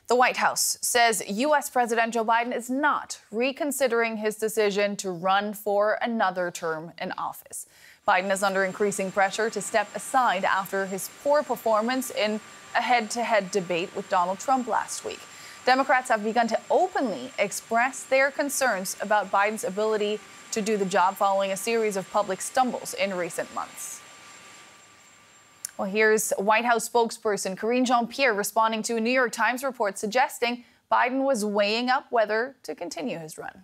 The White House says U.S. President Joe Biden is not reconsidering his decision to run for another term in office. Biden is under increasing pressure to step aside after his poor performance in a head-to-head debate with Donald Trump last week. Democrats have begun to openly express their concerns about Biden's ability to do the job following a series of public stumbles in recent months. Well, here's White House spokesperson Karine Jean-Pierre responding to a New York Times report suggesting Biden was weighing up whether to continue his run.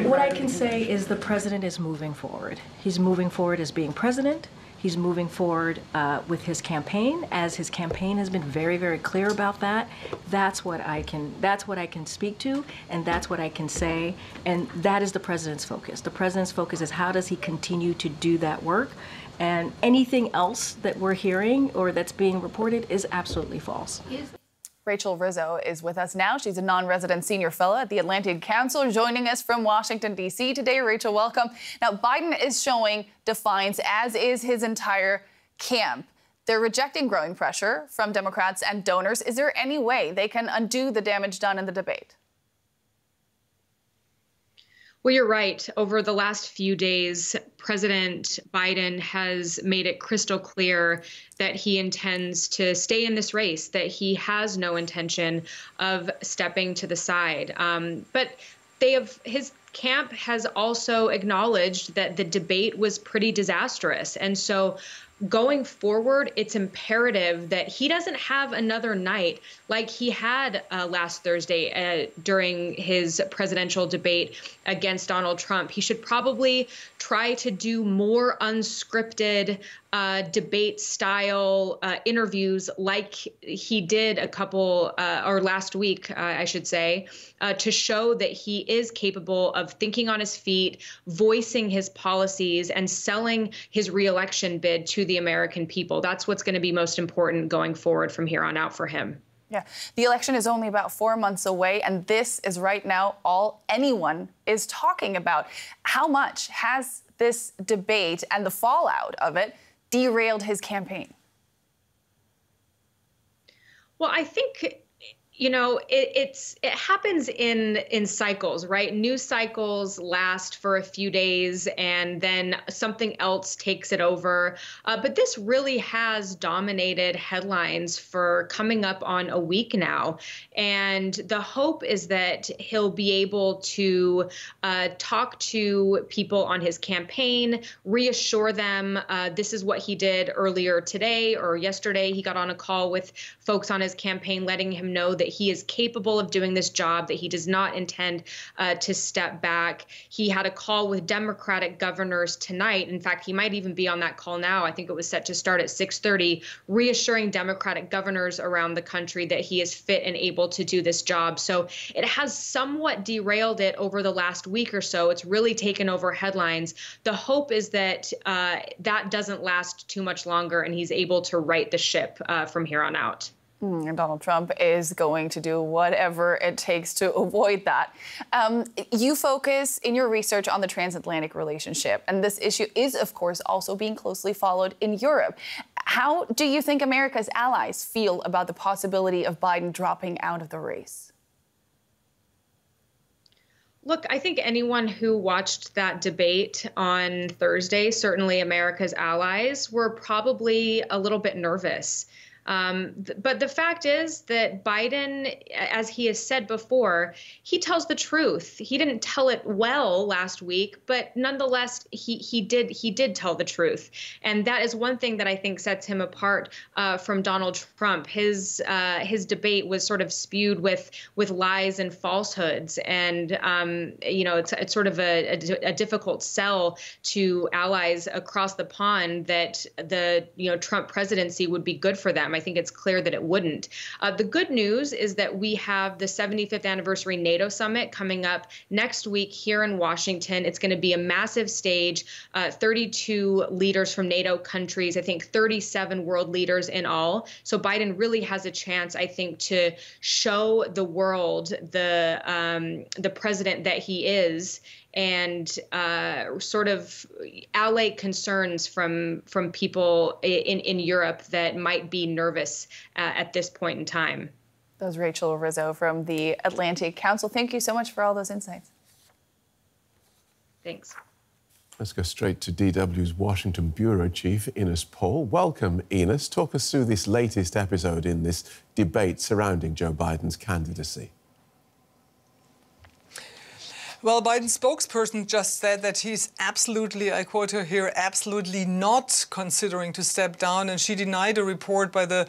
What I can say is the president is moving forward. He's moving forward as being president. He's moving forward with his campaign, as his campaign has been very, very clear about that. That's what I can speak to, and that's what I can say, and that is the president's focus. The president's focus is how does he continue to do that work, and anything else that we're hearing or that's being reported is absolutely false. Rachel Rizzo is with us now. She's a non-resident senior fellow at the Atlantic Council, joining us from Washington, D.C. today. Rachel, welcome. Now, Biden is showing defiance, as is his entire camp. They're rejecting growing pressure from Democrats and donors. Is there any way they can undo the damage done in the debate? Well, you're right. Over the last few days, President Biden has made it crystal clear that he intends to stay in this race, that he has no intention of stepping to the side. But his camp has also acknowledged that the debate was pretty disastrous. And so going forward, it's imperative that he doesn't have another night like he had last Thursday during his presidential debate against Donald Trump. He should probably try to do more unscripted debate style interviews like he did or last week, I should say, to show that he is capable of thinking on his feet, voicing his policies, and selling his reelection bid to the American people. That's what's going to be most important going forward from here on out for him. Yeah, the election is only about 4 months away, and this is right now all anyone is talking about. How much has this debate and the fallout of it derailed his campaign? Well, I think, it happens in cycles, right? News cycles last for a few days and then something else takes it over. But this really has dominated headlines for coming up on a week now. And the hope is that he'll be able to talk to people on his campaign, reassure them. This is what he did earlier today or yesterday. He got on a call with folks on his campaign, letting him know that he is capable of doing this job, that he does not intend to step back. He had a call with Democratic governors tonight. In fact, he might even be on that call now. I think it was set to start at 6:30, reassuring Democratic governors around the country that he is fit and able to do this job. So it has somewhat derailed it over the last week or so. It's really taken over headlines. The hope is that that doesn't last too much longer and he's able to right the ship from here on out. And Donald Trump is going to do whatever it takes to avoid that. You focus in your research on the transatlantic relationship, and this issue is, of course, also being closely followed in Europe. How do you think America's allies feel about the possibility of Biden dropping out of the race? Look, I think anyone who watched that debate on Thursday, certainly America's allies, were probably a little bit nervous. But the fact is that Biden, as he has said before, he tells the truth. He didn't tell it well last week, but nonetheless, he did tell the truth. And that is one thing that I think sets him apart from Donald Trump. His debate was sort of spewed with lies and falsehoods. And, it's sort of a difficult sell to allies across the pond that the Trump presidency would be good for them. I think it's clear that it wouldn't. The good news is that we have the 75th anniversary NATO summit coming up next week here in Washington. It's going to be a massive stage, 32 leaders from NATO countries, I think 37 world leaders in all. So Biden really has a chance, I think, to show the world the president that he is, and sort of allay concerns from people in Europe that might be nervous at this point in time. That was Rachel Rizzo from the Atlantic Council. Thank you so much for all those insights. Thanks. Let's go straight to DW's Washington Bureau Chief, Ines Pohl. Welcome, Ines. Talk us through this latest episode in this debate surrounding Joe Biden's candidacy. Well, Biden's spokesperson just said that he's absolutely, I quote her here, absolutely not considering to step down. And she denied a report by the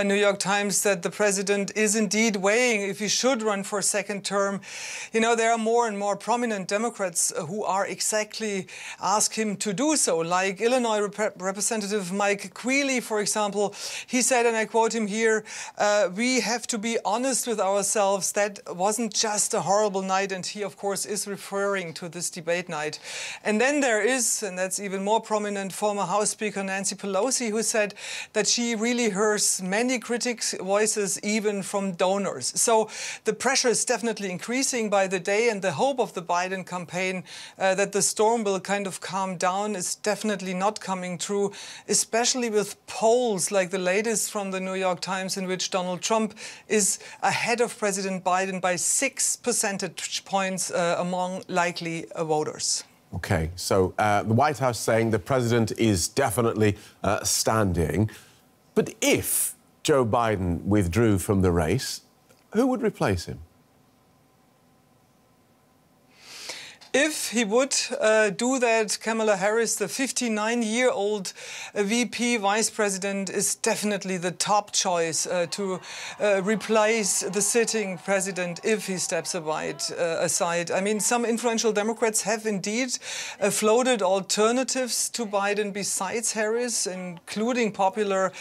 New York Times that the president is indeed weighing if he should run for a second term. You know, there are more and more prominent Democrats who are exactly ask him to do so, like Illinois Representative Mike Quealy, for example. He said, and I quote him here, we have to be honest with ourselves. That wasn't just a horrible night. And he, of course, is referring to this debate night. And then there is, and that's even more prominent, former House Speaker Nancy Pelosi, who said that she really hears many critics' voices, even from donors. So the pressure is definitely increasing by the day, and the hope of the Biden campaign that the storm will kind of calm down is definitely not coming true, especially with polls like the latest from the New York Times, in which Donald Trump is ahead of President Biden by 6 percentage points among likely voters. OK, so the White House saying the president is definitely standing. But if Joe Biden withdrew from the race, who would replace him? If he would do that, Kamala Harris, the 59-year-old VP vice president, is definitely the top choice to replace the sitting president if he steps aside. I mean, some influential Democrats have indeed floated alternatives to Biden besides Harris, including popular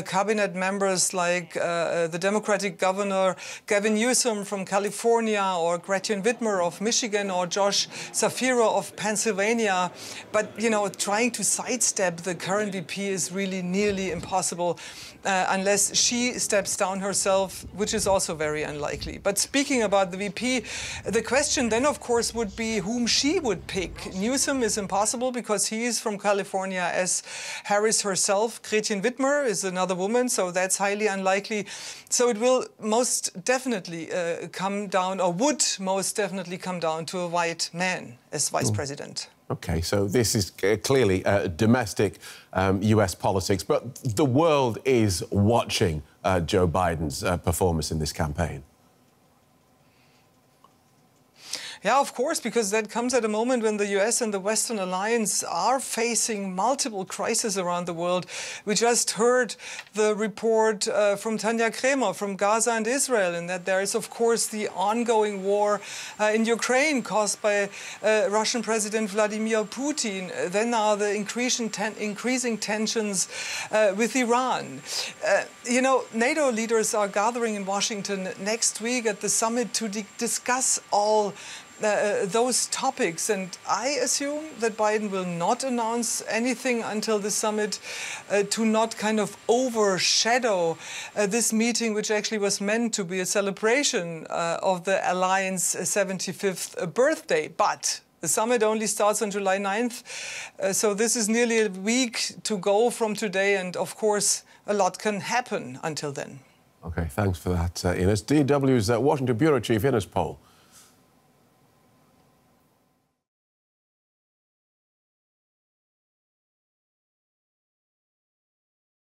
cabinet members like the Democratic governor Gavin Newsom from California, or Gretchen Whitmer of Michigan, or Josh Shapiro of Pennsylvania. But, you know, trying to sidestep the current VP is really nearly impossible unless she steps down herself, which is also very unlikely. But speaking about the VP, the question then, of course, would be whom she would pick. Newsom is impossible because he is from California, as Harris herself. Gretchen Whitmer is another woman, so that's highly unlikely. So it will most definitely come down, or would most definitely come down, to a white man as vice president. OK, so this is clearly domestic US politics, but the world is watching Joe Biden's performance in this campaign. Yeah, of course, because that comes at a moment when the US and the Western alliance are facing multiple crises around the world. We just heard the report from Tanya Kremer from Gaza and Israel, and that there is, of course, the ongoing war in Ukraine caused by Russian President Vladimir Putin. Then now the increasing tensions with Iran. You know, NATO leaders are gathering in Washington next week at the summit to discuss all those topics, and I assume that Biden will not announce anything until the summit to not kind of overshadow this meeting, which actually was meant to be a celebration of the alliance 75th birthday. But the summit only starts on July 9th, so this is nearly a week to go from today, and of course a lot can happen until then. OK, thanks for that, Ines. DW's Washington Bureau Chief, Ines Pohl.